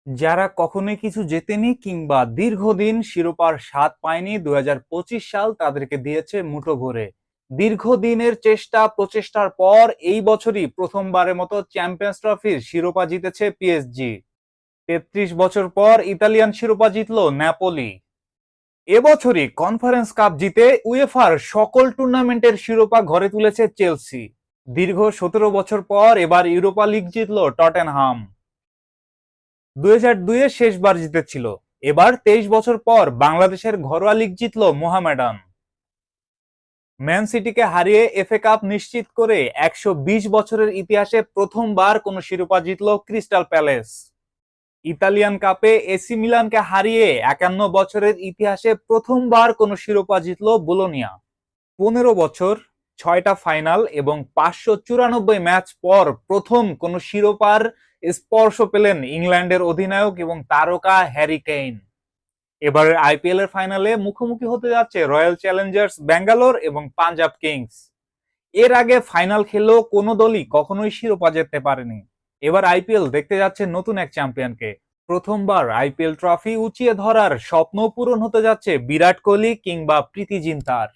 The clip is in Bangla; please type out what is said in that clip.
যারা কখনোই কিছু জেতেনি কিংবা দীর্ঘদিন শিরোপার স্বাদ পায়নি ২০২৫ সাল তাদেরকে দিয়েছে মুঠো ভরে। দীর্ঘদিনের প্রচেষ্টার পর এই বছরই প্রথমবারের মতো চ্যাম্পিয়ন্স ট্রফির শিরোপা জিতেছে পিএসজি। ৩৩ বছর পর ইতালিয়ান শিরোপা জিতল নেপোলি। এবছরই কনফারেন্স কাপ জিতে উয়েফার সকল টুর্নামেন্টের শিরোপা ঘরে তুলেছে চেলসি। দীর্ঘ ১৭ বছর পর এবার ইউরোপা লিগ জিতল টটেনহাম। ২০০২-এ শেষবার জিতেছিল। এবার ২৩ বছর পর বাংলাদেশের ঘরোয়া লিগ জিতল মোহামেডান। ম্যান সিটিকে হারিয়ে এফএ কাপ নিশ্চিত করে ১২০ বছরের ইতিহাসে প্রথমবার কোনো শিরোপা জিতল ক্রিস্টাল প্যালেস। ইতালিয়ান কাপে এসি মিলানকে হারিয়ে ৫১ বছরের ইতিহাসে প্রথমবার কোনো শিরোপা জিতল বোলোনিয়া। ১৫ বছর, ৬টা ফাইনাল এবং ৫৯৪ ম্যাচ পর প্রথম কোনো শিরোপার স্পর্শ পেলেন ইংল্যান্ডের অধিনায়ক এবং তারকা হ্যারি কেইন। এবারের আইপিএল এর ফাইনালে মুখোমুখি হতে যাচ্ছে রয়্যাল চ্যালেঞ্জার্স ব্যাঙ্গালোর এবং পাঞ্জাব কিংস। এর আগে ফাইনাল খেললেও কোনো দলই কখনোই শিরোপা জিততে পারেনি। এবার আইপিএল দেখতে যাচ্ছে নতুন এক চ্যাম্পিয়নকে। প্রথমবার আইপিএল ট্রফি উঁচিয়ে ধরার স্বপ্ন পূরণ হতে যাচ্ছে বিরাট কোহলি কিংবা প্রীতি জিন্তার।